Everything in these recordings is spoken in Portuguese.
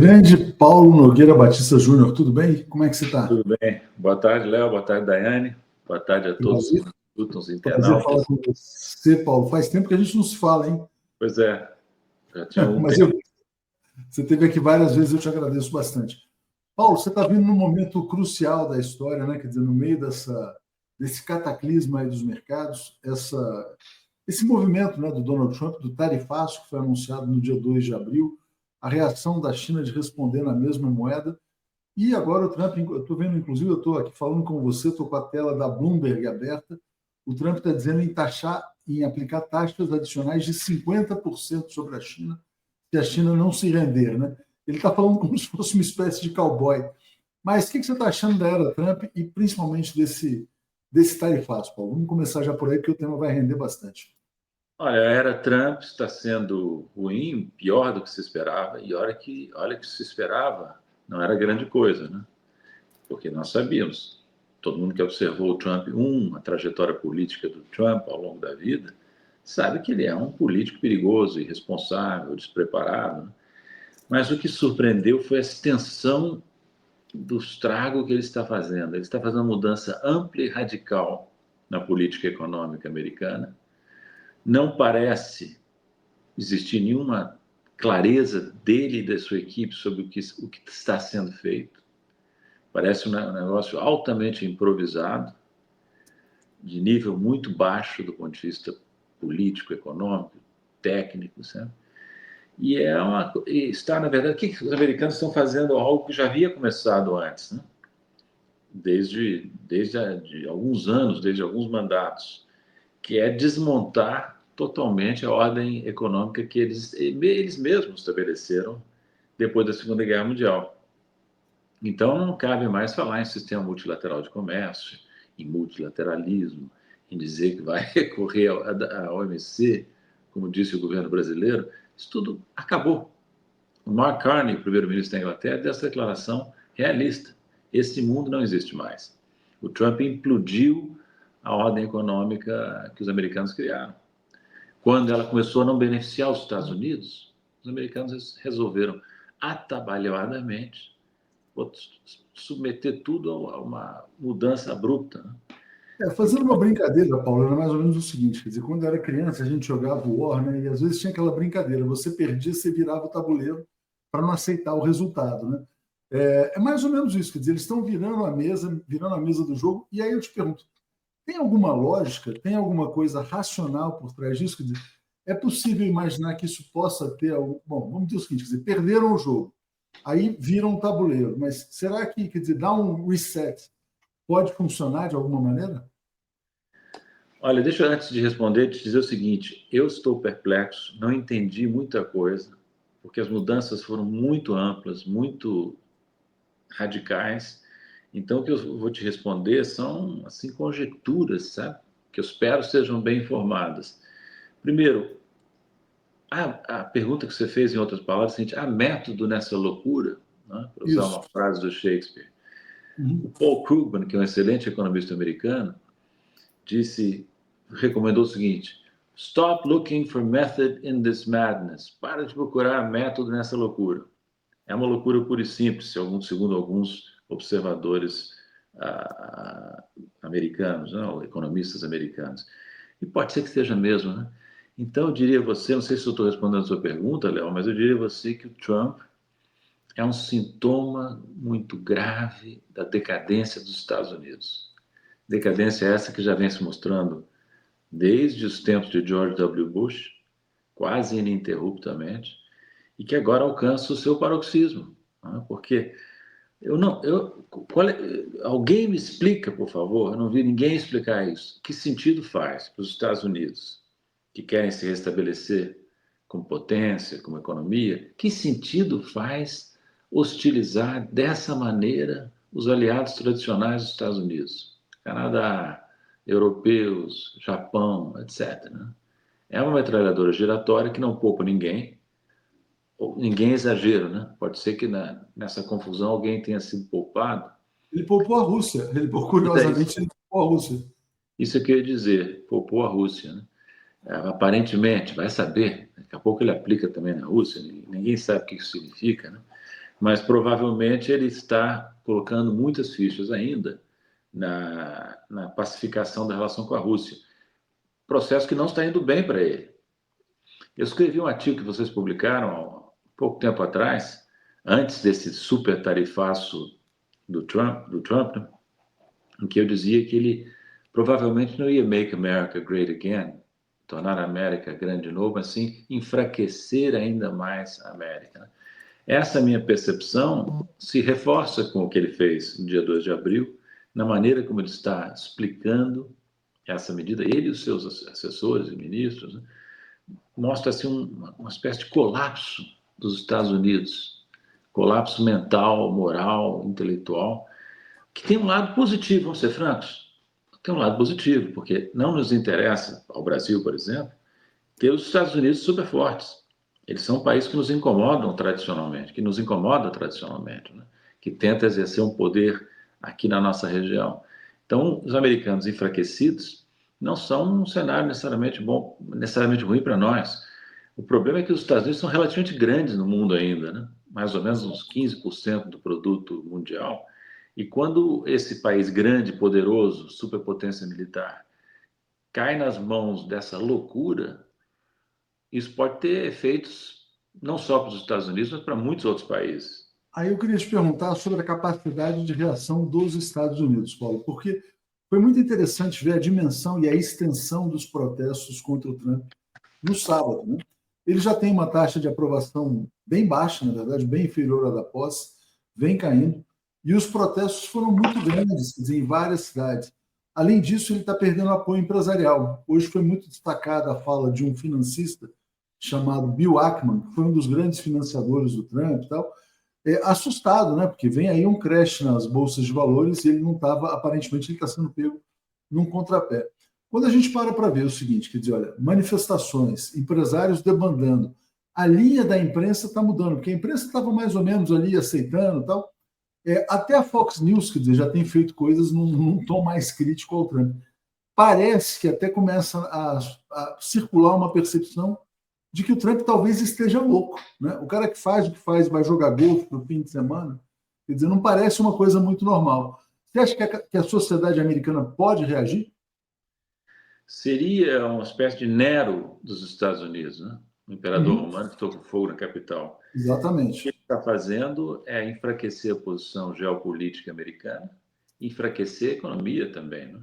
Grande Paulo Nogueira Batista Júnior, tudo bem? Como é que você está? Tudo bem. Boa tarde, Léo. Boa tarde, Daiane. Boa tarde a todos Prazer, os escutam, os prazer internautas. falar com você, Paulo. Faz tempo que a gente não se fala, hein? Pois é, já tinha algum Mas tempo. você esteve aqui várias vezes, eu te agradeço bastante. Paulo, você está vindo num momento crucial da história, né? Quer dizer, no meio desse cataclisma aí dos mercados, esse movimento, né, do Donald Trump, do tarifaço que foi anunciado no dia 2 de abril, a reação da China de responder na mesma moeda. E agora o Trump, eu estou vendo, inclusive, eu estou aqui falando com você, estou com a tela da Bloomberg aberta. O Trump está dizendo em aplicar taxas adicionais de 50% sobre a China, se a China não se render, né? Ele está falando como se fosse uma espécie de cowboy. Mas o que você está achando da era Trump e principalmente desse tarifaço, Paulo? Vamos começar já por aí, porque o tema vai render bastante. Olha, a era Trump está sendo ruim, pior do que se esperava, e olha que se esperava não era grande coisa, né? Porque nós sabíamos, todo mundo que observou o Trump, a trajetória política do Trump ao longo da vida, sabe que ele é um político perigoso, irresponsável, despreparado, né? Mas o que surpreendeu foi a extensão do estrago que ele está fazendo. Ele está fazendo uma mudança ampla e radical na política econômica americana. Não parece existir nenhuma clareza dele e da sua equipe sobre o que está sendo feito. Parece um negócio altamente improvisado, de nível muito baixo do ponto de vista político, econômico, técnico, sabe? Está, na verdade, o que os americanos estão fazendo? Algo que já havia começado antes, né? De alguns anos, desde alguns mandatos, que é desmontar totalmente a ordem econômica que eles mesmos estabeleceram depois da Segunda Guerra Mundial. Então, não cabe mais falar em sistema multilateral de comércio, em multilateralismo, em dizer que vai recorrer à OMC, como disse o governo brasileiro. Isso tudo acabou. O Mark Carney, o primeiro-ministro da Inglaterra, deu essa declaração realista. Esse mundo não existe mais. O Trump implodiu a ordem econômica que os americanos criaram. Quando ela começou a não beneficiar os Estados Unidos, os americanos resolveram atabalhoadamente submeter tudo a uma mudança abrupta, né? Fazendo uma brincadeira, Paulo, era mais ou menos o seguinte, quer dizer, quando eu era criança, a gente jogava o War, né, e às vezes tinha aquela brincadeira, você perdia, você virava o tabuleiro para não aceitar o resultado, né? É mais ou menos isso, quer dizer, eles estão virando a mesa do jogo, e aí eu te pergunto, tem alguma lógica, tem alguma coisa racional por trás disso? Quer dizer, é possível imaginar que isso possa ter algo... Bom, vamos dizer o seguinte, quer dizer, perderam o jogo, aí viram um tabuleiro, mas será que, quer dizer, dar um reset pode funcionar de alguma maneira? Olha, deixa eu, antes de responder, te dizer o seguinte: eu estou perplexo, não entendi muita coisa, porque as mudanças foram muito amplas, muito radicais. Então, o que eu vou te responder são, assim, conjecturas, sabe? Que eu espero sejam bem informadas. Primeiro, a pergunta que você fez, em outras palavras, é a seguinte: há método nessa loucura, né? Para usar Isso. uma frase do Shakespeare. O Uhum. Paul Krugman, que é um excelente economista americano, recomendou o seguinte: Stop looking for method in this madness. Para de procurar método nessa loucura. É uma loucura pura e simples, segundo alguns observadores americanos, não, economistas americanos. E pode ser que seja mesmo, né? Então, eu diria a você, não sei se eu estou respondendo a sua pergunta, Léo, mas eu diria a você que o Trump é um sintoma muito grave da decadência dos Estados Unidos. Decadência essa que já vem se mostrando desde os tempos de George W. Bush, quase ininterruptamente, e que agora alcança o seu paroxismo, né? Porque eu não, eu, alguém me explica, por favor, eu não vi ninguém explicar isso. Que sentido faz para os Estados Unidos, que querem se restabelecer como potência, como economia, que sentido faz hostilizar dessa maneira os aliados tradicionais dos Estados Unidos? Canadá, europeus, Japão, etc., né? É uma metralhadora giratória que não poupa ninguém, ninguém é exagero, né? Pode ser que nessa confusão alguém tenha sido poupado. Ele poupou a Rússia. Isso, Curiosamente, ele poupou a Rússia. isso que eu ia dizer, poupou a Rússia, né? Aparentemente, vai saber, daqui a pouco ele aplica também na Rússia, ninguém sabe o que isso significa, né? mas provavelmente ele está colocando muitas fichas ainda na pacificação da relação com a Rússia. Processo que não está indo bem para ele. Eu escrevi um artigo que vocês publicaram há pouco tempo atrás, antes desse super tarifaço do Trump, né, em que eu dizia que ele provavelmente não ia make America great again, tornar a América grande de novo, mas sim enfraquecer ainda mais a América, né? Essa minha percepção se reforça com o que ele fez no dia 2 de abril, na maneira como ele está explicando essa medida, ele e os seus assessores e ministros, né? Mostra assim, uma espécie de colapso dos Estados Unidos, colapso mental, moral, intelectual, que tem um lado positivo, vamos ser francos, tem um lado positivo, porque não nos interessa, ao Brasil, por exemplo, ter os Estados Unidos super fortes. Eles são um país que nos incomodam tradicionalmente, que nos incomoda tradicionalmente, né? Que tenta exercer um poder aqui na nossa região. Então, os americanos enfraquecidos não são um cenário necessariamente bom, necessariamente ruim para nós. O problema é que os Estados Unidos são relativamente grandes no mundo ainda, né? Mais ou menos uns 15% do produto mundial. E quando esse país grande, poderoso, superpotência militar, cai nas mãos dessa loucura, isso pode ter efeitos não só para os Estados Unidos, mas para muitos outros países. Aí eu queria te perguntar sobre a capacidade de reação dos Estados Unidos, Paulo, porque foi muito interessante ver a dimensão e a extensão dos protestos contra o Trump no sábado, né? Ele já tem uma taxa de aprovação bem baixa, na verdade, bem inferior à da posse, vem caindo, e os protestos foram muito grandes, quer dizer, em várias cidades. Além disso, ele está perdendo apoio empresarial. Hoje foi muito destacada a fala de um financista chamado Bill Ackman, que foi um dos grandes financiadores do Trump e tal, assustado, né? Porque vem aí um crash nas bolsas de valores e ele não estava, aparentemente, ele está sendo pego num contrapé. Quando a gente para ver o seguinte, quer dizer, olha, manifestações, empresários debandando, a linha da imprensa está mudando, porque a imprensa estava mais ou menos ali aceitando e tal. Até a Fox News, quer dizer, já tem feito coisas num tom mais crítico ao Trump. Parece que até começa a circular uma percepção de que o Trump talvez esteja louco, né? O cara que faz o que faz, vai jogar golfe no fim de semana, quer dizer, não parece uma coisa muito normal. Você acha que a sociedade americana pode reagir? Seria uma espécie de Nero dos Estados Unidos, né? O imperador Uhum. romano que tocou fogo na capital. O que Exatamente. ele está fazendo é enfraquecer a posição geopolítica americana, enfraquecer a economia também, né?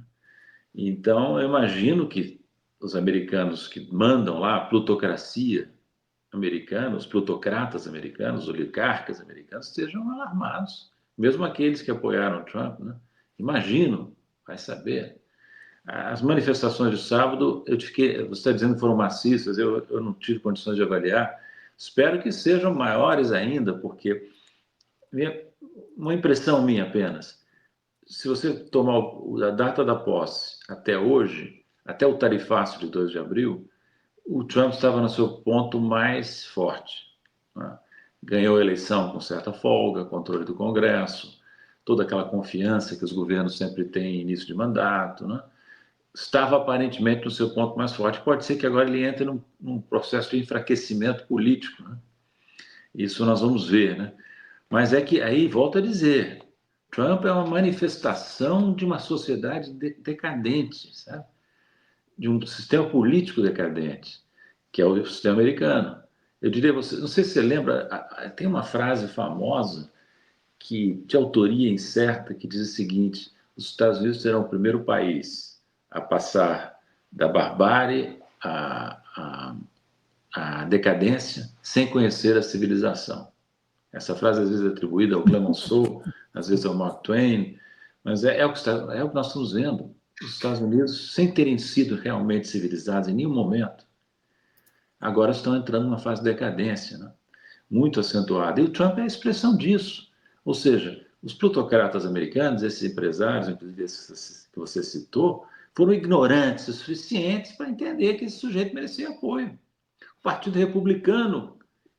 Então, eu imagino que os americanos que mandam lá, a plutocracia americana, os plutocratas americanos, os oligarcas americanos, estejam alarmados. Mesmo aqueles que apoiaram Trump, né? Imagino, vai saber. As manifestações de sábado, você está dizendo que foram maciças, eu não tive condições de avaliar. Espero que sejam maiores ainda, porque uma impressão minha apenas, se você tomar a data da posse até hoje, até o tarifaço de 2 de abril, o Trump estava no seu ponto mais forte, né? Ganhou a eleição com certa folga, controle do Congresso, toda aquela confiança que os governos sempre têm em início de mandato, né? Estava aparentemente no seu ponto mais forte. Pode ser que agora ele entre num processo de enfraquecimento político, né? Isso nós vamos ver, né? Mas é que aí, volto a dizer, Trump é uma manifestação de uma sociedade decadente, sabe? De um sistema político decadente, que é o sistema americano. Eu diria, você, não sei se você lembra, tem uma frase famosa de autoria incerta que diz o seguinte: os Estados Unidos serão o primeiro país a passar da barbárie à decadência sem conhecer a civilização. Essa frase às vezes é atribuída ao Clemenceau, às vezes ao Mark Twain, mas é o que nós estamos vendo. Os Estados Unidos, sem terem sido realmente civilizados em nenhum momento, agora estão entrando numa fase de decadência, né? Muito acentuada. E o Trump é a expressão disso. Ou seja, os plutocratas americanos, esses empresários, inclusive esses que você citou, foram ignorantes o suficientes para entender que esse sujeito merecia apoio. O Partido Republicano,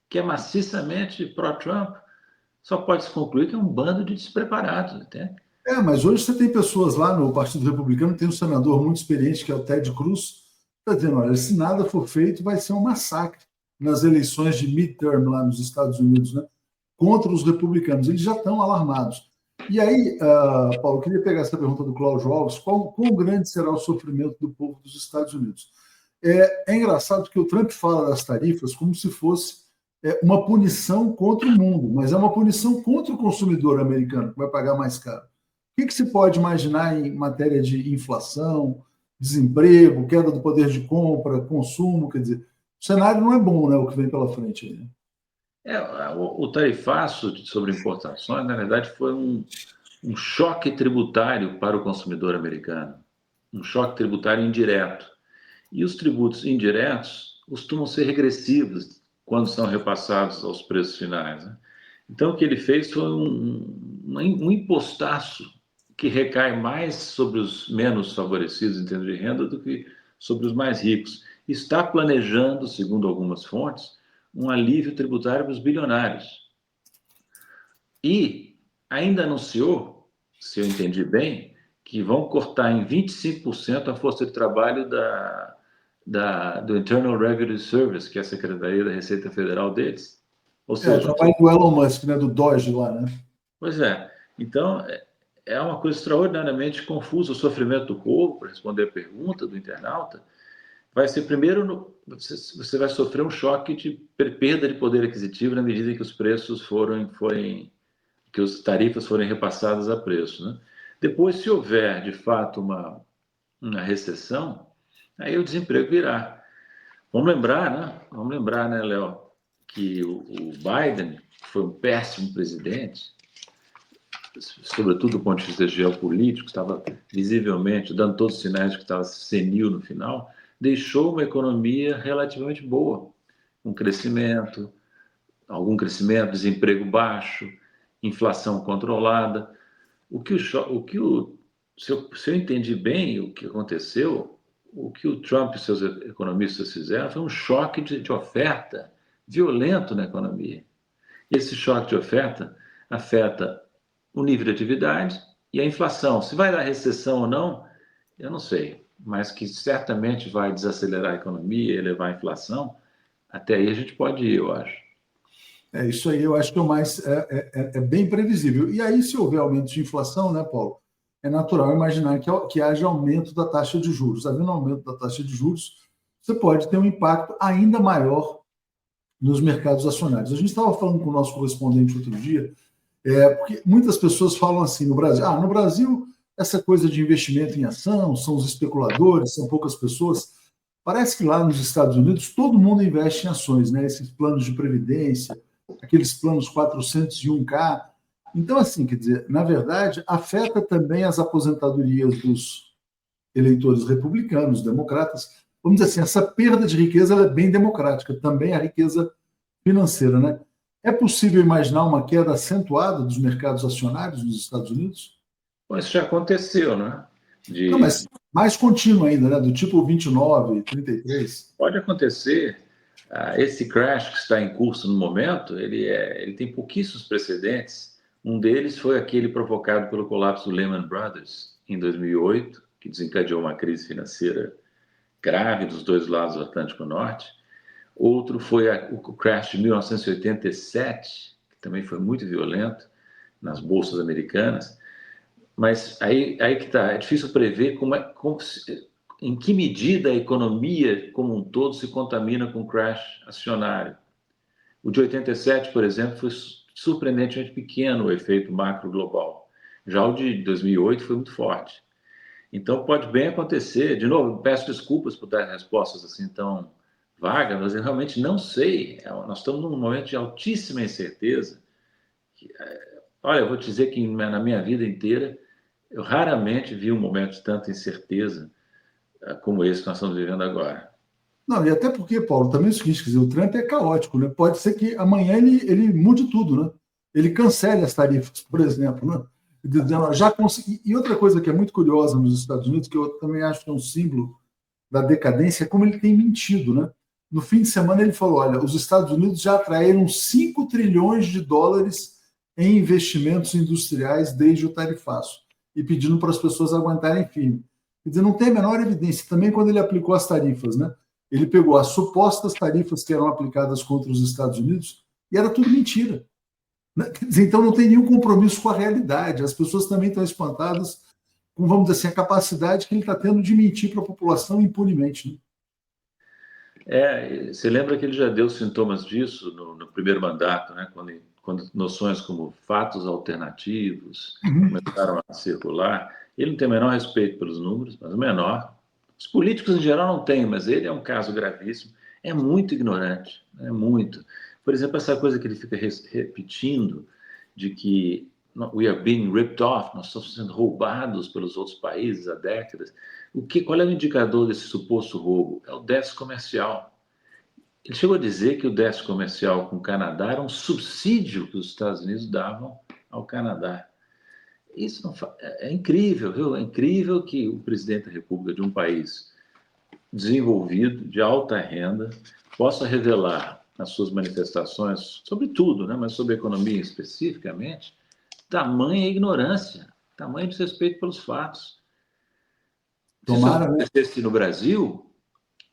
que é maciçamente pró-Trump, só pode se concluir que é um bando de despreparados, até. Mas hoje você tem pessoas lá no Partido Republicano, tem um senador muito experiente, que é o Ted Cruz, está dizendo, olha, se nada for feito, vai ser um massacre nas eleições de midterm lá nos Estados Unidos, né? contra os republicanos. Eles já estão alarmados. E aí, Paulo, eu queria pegar essa pergunta do Cláudio Alves: quão grande será o sofrimento do povo dos Estados Unidos? É engraçado que o Trump fala das tarifas como se fosse uma punição contra o mundo, mas é uma punição contra o consumidor americano, que vai pagar mais caro. O que se pode imaginar em matéria de inflação, desemprego, queda do poder de compra, consumo? Quer dizer, o cenário não é bom, né, o que vem pela frente aí, né? O tarifaço sobre importações, na verdade, foi um choque tributário para o consumidor americano, um choque tributário indireto. E os tributos indiretos costumam ser regressivos quando são repassados aos preços finais, né? Então, o que ele fez foi um impostaço que recai mais sobre os menos favorecidos em termos de renda do que sobre os mais ricos. Está planejando, segundo algumas fontes, um alívio tributário para os bilionários. E ainda anunciou, se eu entendi bem, que vão cortar em 25% a força de trabalho do Internal Revenue Service, que é a Secretaria da Receita Federal deles. Ou seja, o trabalho do Elon Musk, né, do Doge lá, né? Pois é. Então, é uma coisa extraordinariamente confusa. O sofrimento do povo, para responder a pergunta do internauta, vai ser primeiro, você vai sofrer um choque de perda de poder aquisitivo na medida que os preços que as tarifas forem repassadas a preço, né? Depois, se houver, de fato, uma recessão, aí o desemprego virá. Vamos lembrar, né, Léo, que o Biden foi um péssimo presidente, sobretudo do ponto de vista geopolítico, estava visivelmente dando todos os sinais de que estava senil no final, deixou uma economia relativamente boa, com crescimento, algum crescimento, desemprego baixo, inflação controlada. Se eu entendi bem o que aconteceu, o que o Trump e seus economistas fizeram foi um choque de oferta violento na economia. E esse choque de oferta afeta o nível de atividade e a inflação. Se vai dar recessão ou não, eu não sei, mas que certamente vai desacelerar a economia e elevar a inflação, até aí a gente pode ir, eu acho. Isso aí eu acho que é bem previsível. E aí, se houver aumento de inflação, né, Paulo, é natural imaginar que haja aumento da taxa de juros. Havendo aumento da taxa de juros, você pode ter um impacto ainda maior nos mercados acionários. A gente estava falando com o nosso correspondente outro dia, porque muitas pessoas falam assim no Brasil, essa coisa de investimento em ação, são os especuladores, são poucas pessoas. Parece que lá nos Estados Unidos todo mundo investe em ações, né? Esses planos de previdência, aqueles planos 401k. Então, assim, quer dizer, na verdade, afeta também as aposentadorias dos eleitores republicanos, democratas. Vamos dizer assim, essa perda de riqueza ela é bem democrática, também a riqueza financeira, né? É possível imaginar uma queda acentuada dos mercados acionários nos Estados Unidos? Bom, isso já aconteceu, né? Não, mas mais contínuo ainda, né? Do tipo 29, 33. Pode acontecer. Esse crash que está em curso no momento, ele tem pouquíssimos precedentes. Um deles foi aquele provocado pelo colapso do Lehman Brothers em 2008, que desencadeou uma crise financeira grave dos dois lados do Atlântico Norte. Outro foi o crash de 1987, que também foi muito violento nas bolsas americanas. Mas aí que está, é difícil prever em que medida a economia como um todo se contamina com o crash acionário. O de 87, por exemplo, foi surpreendentemente pequeno o efeito macro global. Já o de 2008 foi muito forte. Então, pode bem acontecer. De novo, peço desculpas por dar respostas assim tão vagas, mas eu realmente não sei. Nós estamos num momento de altíssima incerteza. Olha, eu vou te dizer que na minha vida inteira, eu raramente vi um momento de tanta incerteza como esse que nós estamos vivendo agora. Não, e até porque, Paulo, também é o seguinte, quer dizer, o Trump é caótico, né? Pode ser que amanhã ele mude tudo, né? Ele cancele as tarifas, por exemplo, né? Dizendo, já consegui. E outra coisa que é muito curiosa nos Estados Unidos, que eu também acho que é um símbolo da decadência, é como ele tem mentido, né? No fim de semana ele falou, olha, os Estados Unidos já atraíram 5 trilhões de dólares em investimentos industriais desde o tarifaço, e pedindo para as pessoas aguentarem firme. Quer dizer, não tem a menor evidência. Também quando ele aplicou as tarifas, né? Ele pegou as supostas tarifas que eram aplicadas contra os Estados Unidos e era tudo mentira. Quer dizer, então não tem nenhum compromisso com a realidade. As pessoas também estão espantadas com, vamos dizer assim, a capacidade que ele está tendo de mentir para a população impunemente. Né? Você lembra que ele já deu sintomas disso no primeiro mandato, né? Quando noções como fatos alternativos Uhum. começaram a circular. Ele não tem o menor respeito pelos números, mas o menor. Os políticos em geral não têm, mas ele é um caso gravíssimo. É muito ignorante, é muito. Por exemplo, essa coisa que ele fica repetindo de que we are being ripped off, nós estamos sendo roubados pelos outros países há décadas. Qual é o indicador desse suposto roubo? É o déficit comercial. Ele chegou a dizer que o déficit comercial com o Canadá era um subsídio que os Estados Unidos davam ao Canadá. Isso não é incrível, viu? É incrível que o presidente da República de um país desenvolvido, de alta renda, possa revelar nas suas manifestações sobre tudo, né? Mas sobre a economia especificamente, tamanha ignorância, tamanho desrespeito pelos fatos. Se isso Tomara, né? acontecesse no Brasil,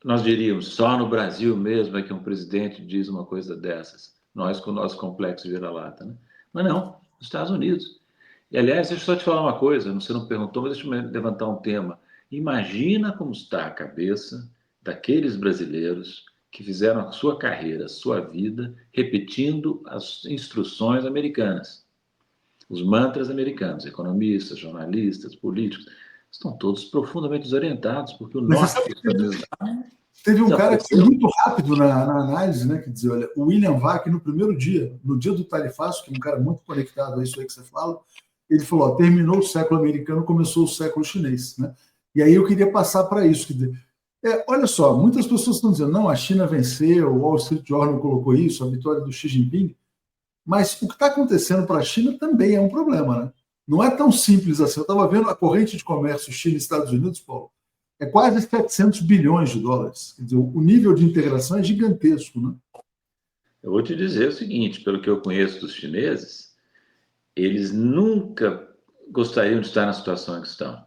nós diríamos, só no Brasil mesmo é que um presidente diz uma coisa dessas. Nós com o nosso complexo vira-lata, né? Mas não, nos Estados Unidos. E, aliás, deixa eu só te falar uma coisa, você não perguntou, mas deixa eu levantar um tema. Imagina como está a cabeça daqueles brasileiros que fizeram a sua carreira, a sua vida, repetindo as instruções americanas, os mantras americanos, economistas, jornalistas, políticos, estão todos profundamente desorientados, porque o Mas você norte sabe dos que Estados Unidos teve um cara que foi desapareceu. muito rápido na análise, né? Que dizer, olha, o William Vac, no primeiro dia, no dia do tarifaço, que é um cara muito conectado a isso aí que você fala, ele falou: ó, terminou o século americano, começou o século chinês. Né? E aí eu queria passar para isso. Quer dizer, olha só, muitas pessoas estão dizendo: não, a China venceu, o Wall Street Journal colocou isso, a vitória do Xi Jinping. Mas o que está acontecendo para a China também é um problema. Né? Não é tão simples assim. Eu estava vendo a corrente de comércio China-Estados Unidos, Paulo, é quase 700 bilhões de dólares. Quer dizer, o nível de integração é gigantesco. Né? Eu vou te dizer o seguinte, pelo que eu conheço dos chineses, eles nunca gostariam de estar na situação em que estão.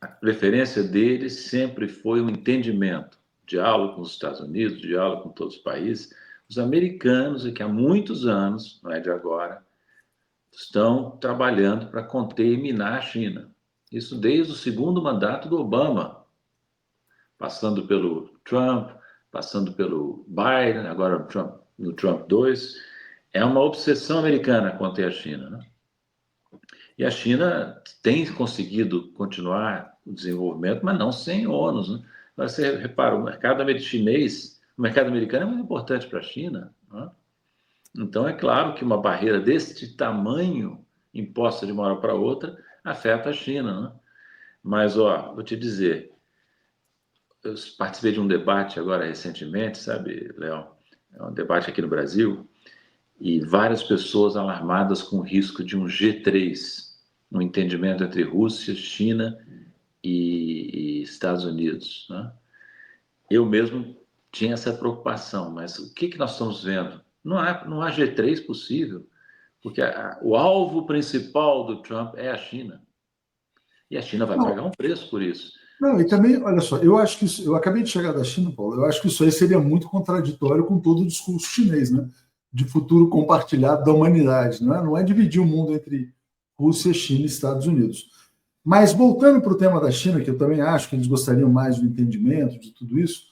A preferência deles sempre foi um entendimento, diálogo com os Estados Unidos, diálogo com todos os países. Os americanos, que há muitos anos, não é de agora, estão trabalhando para conter e minar a China. Isso desde o segundo mandato do Obama, passando pelo Trump, passando pelo Biden, agora no Trump 2. É uma obsessão americana contra a China. Né? E a China tem conseguido continuar o desenvolvimento, mas não sem ônus. Né? Você repara, o mercado americano é muito importante para a China. Né? Então, é claro que uma barreira deste tamanho, imposta de uma hora para outra, afeta a China. Né? Mas, vou te dizer, eu participei de um debate agora recentemente, sabe, Léo? É um debate aqui no Brasil, e várias pessoas alarmadas com o risco de um G3, um entendimento entre Rússia, China e Estados Unidos. Né? Eu mesmo tinha essa preocupação, mas o que nós estamos vendo? Não há G3 possível, porque o alvo principal do Trump é a China. E a China vai Não, pagar um preço por isso. não, e também, olha só, eu acho que isso, eu acabei de chegar da China, Paulo, eu acho que isso aí seria muito contraditório com todo o discurso chinês, né? De futuro compartilhado da humanidade, não é? Não é dividir o mundo entre Rússia, China e Estados Unidos. Mas voltando para o tema da China, que eu também acho que eles gostariam mais do entendimento de tudo isso,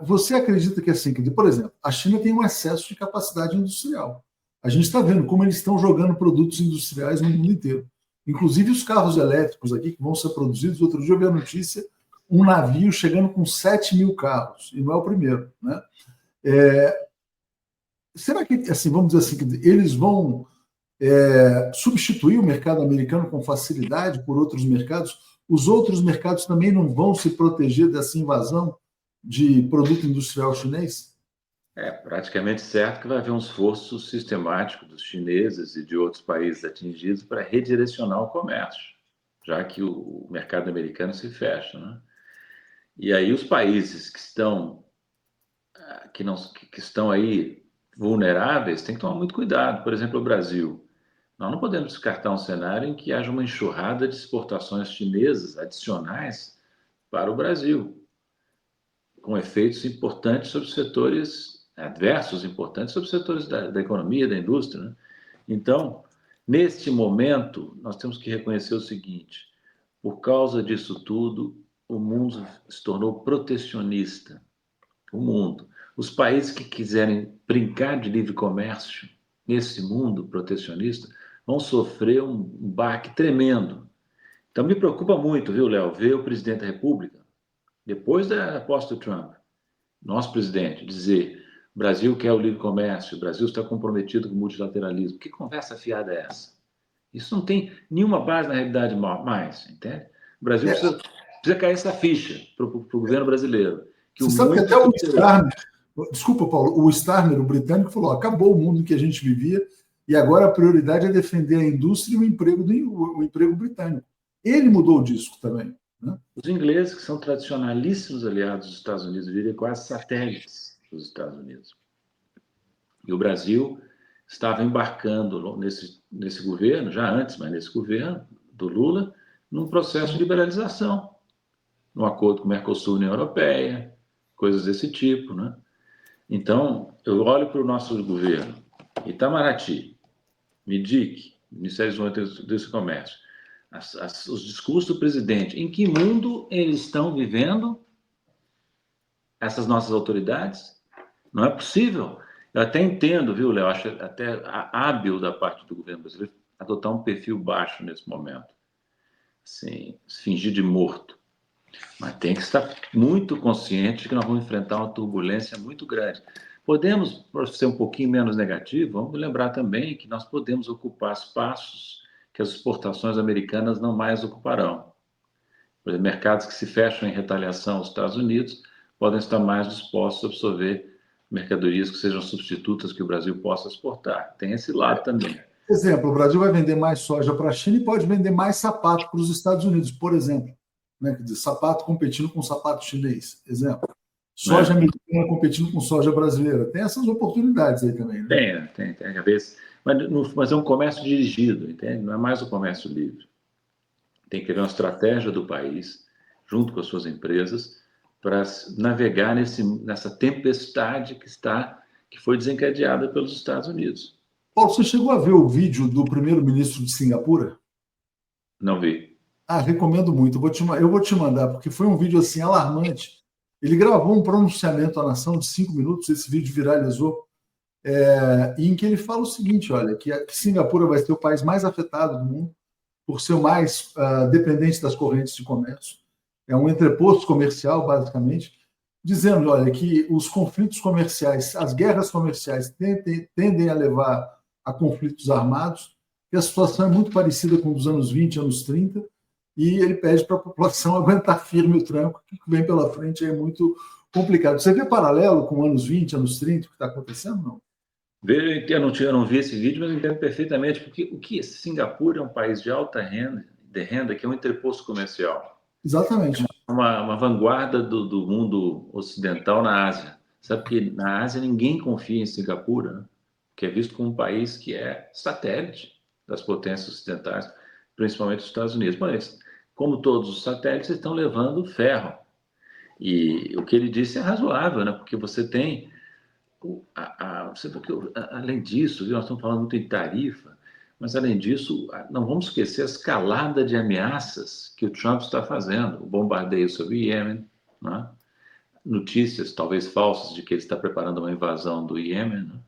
você acredita que, assim, que, por exemplo, a China tem um excesso de capacidade industrial. A gente está vendo como eles estão jogando produtos industriais no mundo inteiro. Inclusive os carros elétricos aqui que vão ser produzidos. Outro dia eu vi a notícia, um navio chegando com 7 mil carros, e não é o primeiro. Né? Será que, assim, vamos dizer assim, que eles vão substituir o mercado americano com facilidade por outros mercados? Os outros mercados também não vão se proteger dessa invasão de produto industrial chinês? É praticamente certo que vai haver um esforço sistemático dos chineses e de outros países atingidos para redirecionar o comércio, já que o mercado americano se fecha. Né? E aí os países que estão aí vulneráveis têm que tomar muito cuidado. Por exemplo, o Brasil. Nós não podemos descartar um cenário em que haja uma enxurrada de exportações chinesas adicionais para o Brasil, com efeitos importantes sobre setores adversos, importantes sobre setores da economia, da indústria. Né? Então, neste momento, nós temos que reconhecer o seguinte: por causa disso tudo, o mundo se tornou protecionista. O mundo. Os países que quiserem brincar de livre comércio nesse mundo protecionista vão sofrer um baque tremendo. Então, me preocupa muito, viu, Léo, ver o presidente da República, depois da posse do Trump, nosso presidente, dizer: o Brasil quer o livre comércio, o Brasil está comprometido com o multilateralismo. Que conversa fiada é essa? Isso não tem nenhuma base na realidade mais, entende? O Brasil É, precisa cair essa ficha para o governo brasileiro. Que você o sabe que mundo até o Starmer, desculpa, Paulo, o Starmer, o britânico, falou: acabou o mundo que a gente vivia e agora a prioridade é defender a indústria e o emprego britânico. Ele mudou o disco também. Né? Os ingleses, que são tradicionalíssimos aliados dos Estados Unidos, viram quase satélites dos Estados Unidos. E o Brasil estava embarcando nesse governo, já antes, mas nesse governo do Lula, num processo de liberalização, num acordo com o Mercosul e a União Europeia, coisas desse tipo, né? Então, eu olho para o nosso governo, Itamaraty, MIDIC, Ministério do Desenvolvimento e Comércio, os discursos do presidente, em que mundo eles estão vivendo, essas nossas autoridades? Não é possível. Eu até entendo, viu, Léo? Acho até hábil da parte do governo brasileiro adotar um perfil baixo nesse momento. Assim, se fingir de morto. Mas tem que estar muito consciente de que nós vamos enfrentar uma turbulência muito grande. Podemos, para ser um pouquinho menos negativo, vamos lembrar também que nós podemos ocupar espaços que as exportações americanas não mais ocuparão. Por exemplo, mercados que se fecham em retaliação aos Estados Unidos podem estar mais dispostos a absorver mercadorias que sejam substitutas que o Brasil possa exportar. Tem esse lado também. Exemplo, o Brasil vai vender mais soja para a China e pode vender mais sapato para os Estados Unidos, por exemplo. Né? Quer dizer, sapato competindo com sapato chinês, exemplo. Soja Né? americana competindo com soja brasileira. Tem essas oportunidades aí também. Né? Tem a cabeça. Mas é um comércio dirigido, entende? Não é mais o comércio livre. Tem que haver uma estratégia do país, junto com as suas empresas, para navegar nessa tempestade que foi desencadeada pelos Estados Unidos. Paulo, você chegou a ver o vídeo do primeiro-ministro de Singapura? Não vi. Ah, recomendo muito. Eu vou te mandar, porque foi um vídeo assim alarmante. Ele gravou um pronunciamento à nação de 5 minutos, esse vídeo viralizou, em que ele fala o seguinte: olha, que Singapura vai ser o país mais afetado do mundo, por ser o mais dependente das correntes de comércio. É um entreposto comercial, basicamente, dizendo, olha, que os conflitos comerciais, as guerras comerciais tendem a levar a conflitos armados, que a situação é muito parecida com os anos 20, anos 30, e ele pede para a população aguentar firme o tranco, que vem pela frente é muito complicado. Você vê paralelo com anos 20, anos 30, o que está acontecendo? Não? Eu não vi esse vídeo, mas eu entendo perfeitamente, porque o que Singapura é um país de alta renda, que é um entreposto comercial. Exatamente. Uma vanguarda do mundo ocidental na Ásia. Sabe que na Ásia ninguém confia em Singapura, né? Que é visto como um país que é satélite das potências ocidentais, principalmente os Estados Unidos. Mas, como todos os satélites, estão levando ferro. E o que ele disse é razoável, né? Porque você tem além disso, nós estamos falando muito em tarifa, mas além disso, não vamos esquecer a escalada de ameaças que o Trump está fazendo, o bombardeio sobre o Iêmen, né? Notícias talvez falsas de que ele está preparando uma invasão do Iêmen, né?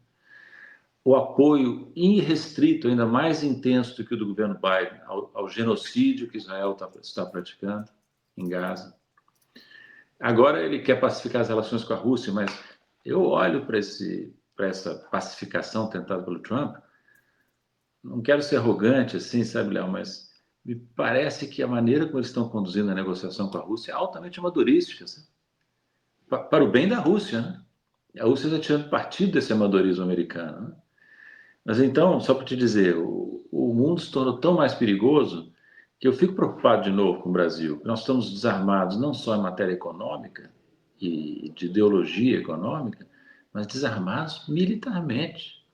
O apoio irrestrito, ainda mais intenso do que o do governo Biden, ao genocídio que Israel está praticando em Gaza. Agora ele quer pacificar as relações com a Rússia, mas eu olho para essa pacificação tentada pelo Trump, não quero ser arrogante assim, sabe, Léo, mas me parece que a maneira como eles estão conduzindo a negociação com a Rússia é altamente amadorística, sabe? Para o bem da Rússia, né? A Rússia está tirando partido desse amadorismo americano, né? Mas então, só para te dizer, o mundo se tornou tão mais perigoso que eu fico preocupado de novo com o Brasil. Nós estamos desarmados não só em matéria econômica e de ideologia econômica, mas desarmados militarmente.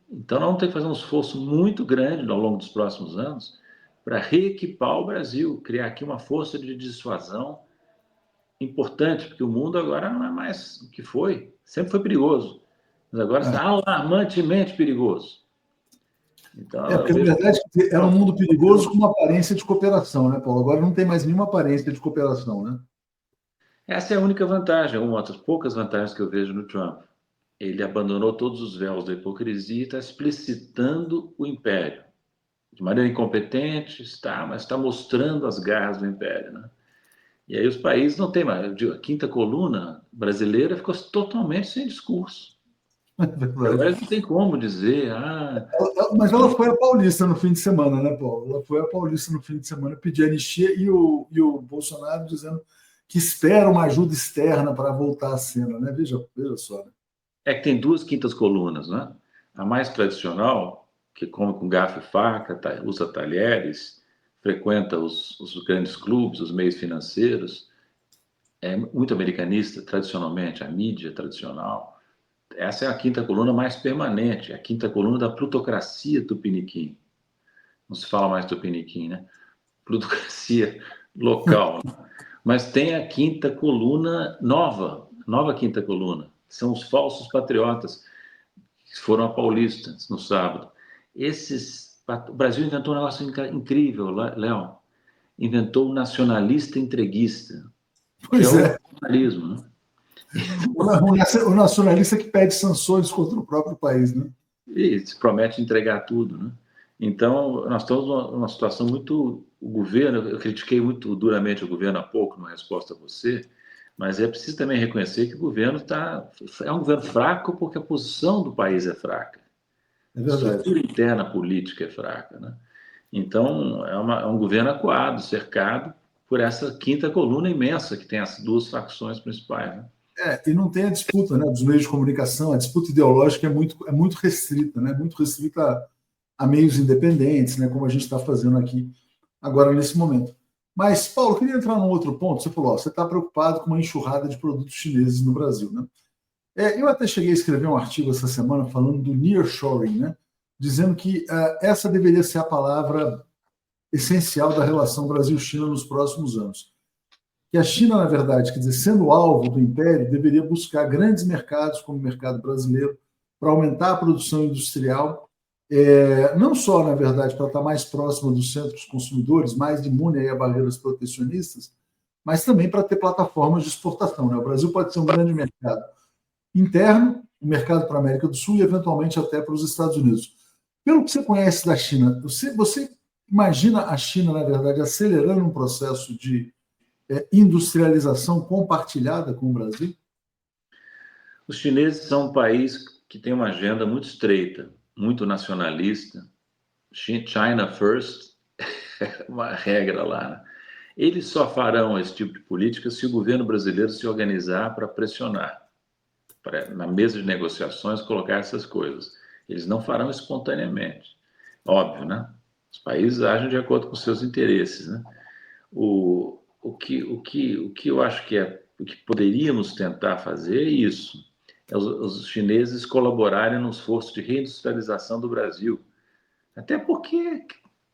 Então, nós vamos ter que fazer um esforço muito grande ao longo dos próximos anos para reequipar o Brasil, criar aqui uma força de dissuasão importante, porque o mundo agora não é mais o que foi, sempre foi perigoso, mas agora está alarmantemente perigoso. Então, eu Porque, na vejo. verdade, era um mundo perigoso com uma aparência de cooperação, né, Paulo? Agora não tem mais nenhuma aparência de cooperação, né? Essa é a única vantagem, uma das poucas vantagens que eu vejo no Trump. Ele abandonou todos os véus da hipocrisia e está explicitando o império. De maneira incompetente, está, mas está mostrando as garras do império, né? E aí os países não têm mais. A quinta coluna brasileira ficou totalmente sem discurso. É Agora verdade. não tem como dizer, Mas ela foi a Paulista no fim de semana, né, Paulo? Ela foi a Paulista no fim de semana pedir anistia e o Bolsonaro dizendo que espera uma ajuda externa para voltar à cena, né? Veja só, né? é que tem duas quintas colunas, né? A mais tradicional, que come com garfo e faca, usa talheres, frequenta os grandes clubes, os meios financeiros, é muito americanista, tradicionalmente, a mídia tradicional. Essa é a quinta coluna mais permanente, a quinta coluna da plutocracia tupiniquim. Não se fala mais tupiniquim, né? Plutocracia local. Mas tem a quinta coluna nova, nova quinta coluna, são os falsos patriotas, que foram a Paulista no sábado. O Brasil inventou um negócio incrível, Léo. Inventou o nacionalista entreguista, que é Pois o é, nacionalismo, né? o nacionalista que pede sanções contra o próprio país, né? E se promete entregar tudo, né? Então, nós estamos numa situação muito. O governo, eu critiquei muito duramente o governo há pouco, numa resposta a você, mas é preciso também reconhecer que o governo é um governo fraco porque a posição do país é fraca, É a verdade. estrutura interna política é fraca, né? Então, é um governo acuado, cercado por essa quinta coluna imensa que tem as duas facções principais, né? E não tem a disputa, né, dos meios de comunicação, a disputa ideológica é muito restrita, né? Muito restrita a meios independentes, né? Como a gente está fazendo aqui agora nesse momento. Mas, Paulo, eu queria entrar num outro ponto. Você falou, ó, você está preocupado com uma enxurrada de produtos chineses no Brasil, né? Eu até cheguei a escrever um artigo essa semana falando do nearshoring, né? Dizendo que essa deveria ser a palavra essencial da relação Brasil-China nos próximos anos. Que a China, na verdade, quer dizer, sendo alvo do império, deveria buscar grandes mercados, como o mercado brasileiro, para aumentar a produção industrial, não só, na verdade, para estar mais próxima dos centros consumidores, mais imune a barreiras protecionistas, mas também para ter plataformas de exportação. Né? O Brasil pode ser um grande mercado interno, um mercado para a América do Sul e, eventualmente, até para os Estados Unidos. Pelo que você conhece da China, você imagina a China, na verdade, acelerando um processo de industrialização compartilhada com o Brasil? Os chineses são um país que tem uma agenda muito estreita, muito nacionalista. China first é uma regra lá, né? Eles só farão esse tipo de política se o governo brasileiro se organizar para pressionar, para, na mesa de negociações, colocar essas coisas. Eles não farão espontaneamente. Óbvio, né? Os países agem de acordo com seus interesses, né? O que eu acho que o que poderíamos tentar fazer é isso: é os chineses colaborarem no esforço de reindustrialização do Brasil. Até porque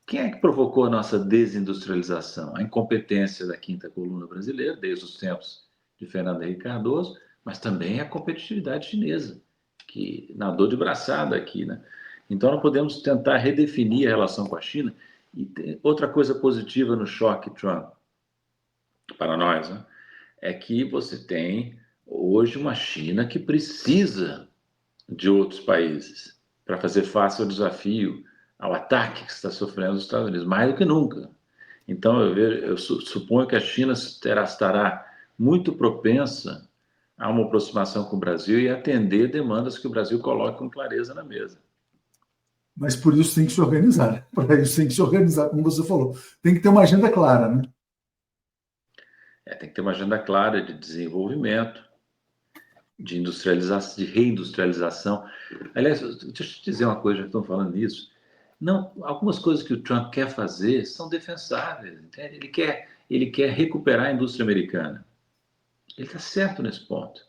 quem é que provocou a nossa desindustrialização? A incompetência da quinta coluna brasileira, desde os tempos de Fernando Henrique Cardoso, mas também a competitividade chinesa, que nadou de braçada aqui, né? Então, nós podemos tentar redefinir a relação com a China. E tem outra coisa positiva no choque Trump para nós, né, é que você tem hoje uma China que precisa de outros países para fazer face ao desafio, ao ataque que está sofrendo os Estados Unidos, mais do que nunca. Então, eu suponho que a China estará muito propensa a uma aproximação com o Brasil e atender demandas que o Brasil coloque com clareza na mesa. Mas por isso tem que se organizar. Né? Para isso tem que se organizar, como você falou. Tem que ter uma agenda clara, né? Tem que ter uma agenda clara de desenvolvimento, de industrialização, de reindustrialização. Aliás, deixa eu te dizer uma coisa, já que estão falando nisso. Não, algumas coisas que o Trump quer fazer são defensáveis. Entende? Ele quer recuperar a indústria americana. Ele está certo nesse ponto.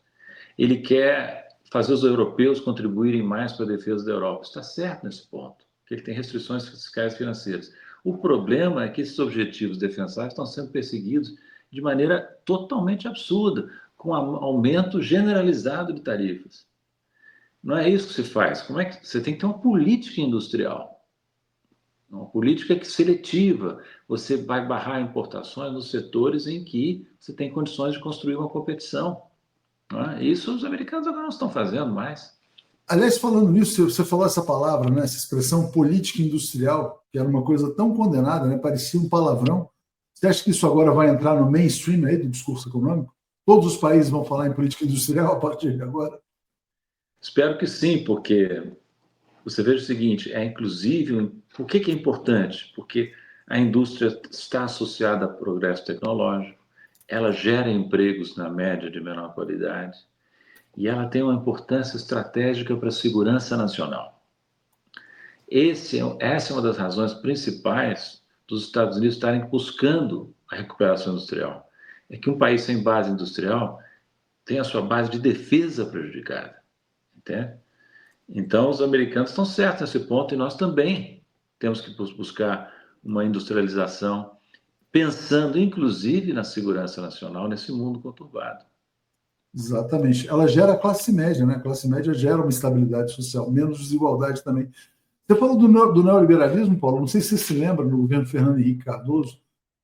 Ele quer fazer os europeus contribuírem mais para a defesa da Europa. Está certo nesse ponto, que ele tem restrições fiscais e financeiras. O problema é que esses objetivos defensáveis estão sendo perseguidos de maneira totalmente absurda, com aumento generalizado de tarifas. Não é isso que se faz. Como é que você tem que ter uma política industrial? Uma política seletiva. Você vai barrar importações nos setores em que você tem condições de construir uma competição. Não é? Isso os americanos agora não estão fazendo mais. Aliás, falando nisso, você falou essa palavra, né, essa expressão política industrial, que era uma coisa tão condenada, né, parecia um palavrão. Você acha que isso agora vai entrar no mainstream aí do discurso econômico? Todos os países vão falar em política industrial a partir de agora? Espero que sim, porque você veja o seguinte, inclusive, por que é importante? Porque a indústria está associada a progresso tecnológico, ela gera empregos na média de menor qualidade e ela tem uma importância estratégica para a segurança nacional. Essa é uma das razões principais dos Estados Unidos estarem buscando a recuperação industrial. É que um país sem base industrial tem a sua base de defesa prejudicada, entende? Então, os americanos estão certos nesse ponto e nós também temos que buscar uma industrialização, pensando inclusive na segurança nacional nesse mundo conturbado. Exatamente. Ela gera classe média, né? A classe média gera uma estabilidade social, menos desigualdade também. Você falou do neoliberalismo, Paulo, não sei se você se lembra, no governo Fernando Henrique Cardoso,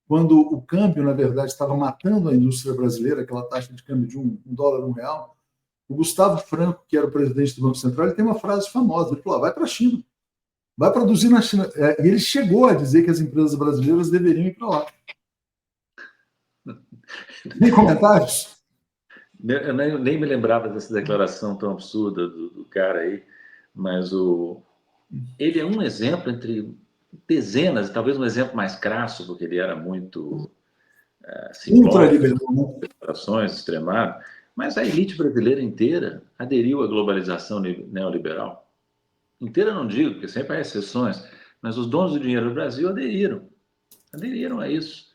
quando o câmbio, na verdade, estava matando a indústria brasileira, aquela taxa de câmbio de um dólar, R$ 1, o Gustavo Franco, que era o presidente do Banco Central, ele tem uma frase famosa, ele falou, vai para a China, vai produzir na China. E ele chegou a dizer que as empresas brasileiras deveriam ir para lá. Tem comentários? Eu nem me lembrava dessa declaração tão absurda do cara aí, mas ele é um exemplo entre dezenas, talvez um exemplo mais crasso, porque ele era muito simplório, Ultraliberal. declarações extremadas, mas a elite brasileira inteira aderiu à globalização neoliberal. Inteira não digo, porque sempre há exceções, mas os donos do dinheiro do Brasil aderiram a isso.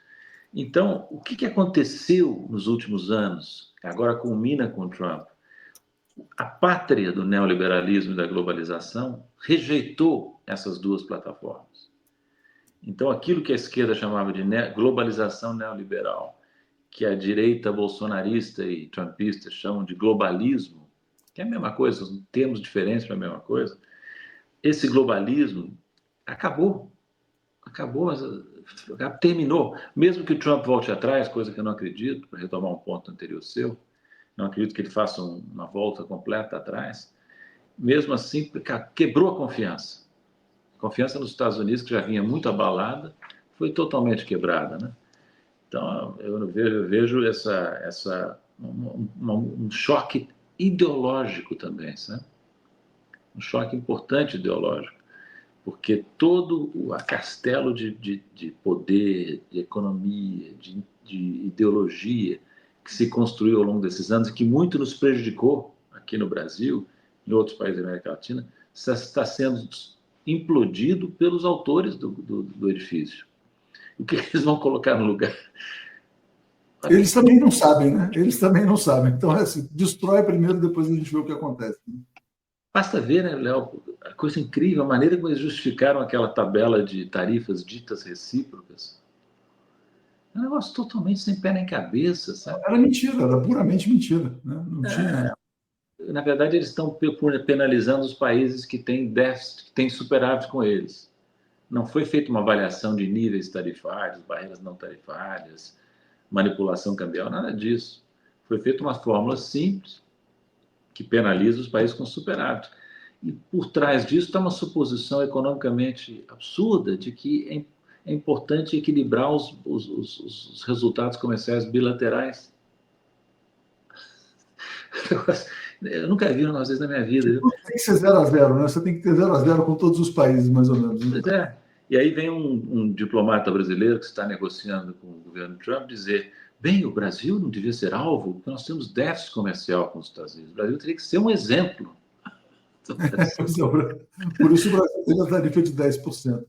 Então, o que aconteceu nos últimos anos, agora culmina com o Trump? A pátria do neoliberalismo e da globalização rejeitou essas duas plataformas. Então, aquilo que a esquerda chamava de globalização neoliberal, que a direita bolsonarista e trumpista chamam de globalismo, que é a mesma coisa, são termos diferentes para a mesma coisa, esse globalismo acabou, terminou. Mesmo que o Trump volte atrás, coisa que eu não acredito, para retomar um ponto anterior seu, não acredito que ele faça uma volta completa atrás, mesmo assim, quebrou a confiança. A confiança nos Estados Unidos, que já vinha muito abalada, foi totalmente quebrada, né? Então, eu vejo um choque ideológico também, sabe? Um choque importante ideológico, porque todo o castelo de poder, de economia, de ideologia que se construiu ao longo desses anos e que muito nos prejudicou aqui no Brasil, em outros países da América Latina, está sendo implodido pelos autores do edifício. O que eles vão colocar no lugar? Eles também não sabem, né? Eles também não sabem. Então, é assim, destrói primeiro, depois a gente vê o que acontece. Basta ver, né, Léo, a coisa incrível, a maneira como eles justificaram aquela tabela de tarifas ditas recíprocas. É um negócio totalmente sem pé nem cabeça, sabe? Era mentira, era puramente mentira. Né? Não tinha. Na verdade, eles estão penalizando os países que têm déficit, que têm superávit com eles. Não foi feita uma avaliação de níveis tarifários, barreiras não tarifárias, manipulação cambial, nada disso. Foi feita uma fórmula simples que penaliza os países com superávit. E por trás disso está uma suposição economicamente absurda de que é importante equilibrar os resultados comerciais bilaterais. Eu nunca vi um negócio desse na minha vida. Viu? Tem que ser 0-0, né? Você tem que ter 0-0 com todos os países, mais ou menos. Pois é. E aí vem um diplomata brasileiro que está negociando com o governo Trump dizer: bem, o Brasil não devia ser alvo, porque nós temos déficit comercial com os Estados Unidos. O Brasil teria que ser um exemplo. Por isso o Brasil teve a tarifa de 10%.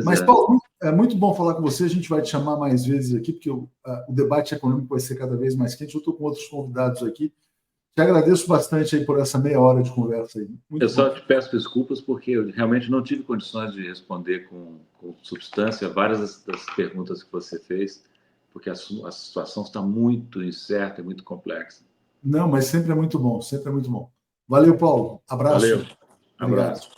Mas, É. Paulo, é muito bom falar com você. A gente vai te chamar mais vezes aqui, porque o debate econômico vai ser cada vez mais quente. Eu estou com outros convidados aqui. Te agradeço bastante aí por essa meia hora de conversa aí. Eu só te peço desculpas porque eu realmente não tive condições de responder com substância várias das perguntas que você fez, porque a situação está muito incerta e muito complexa. Não, mas sempre é muito bom, sempre é muito bom. Valeu, Paulo. Abraço. Valeu. Abraço.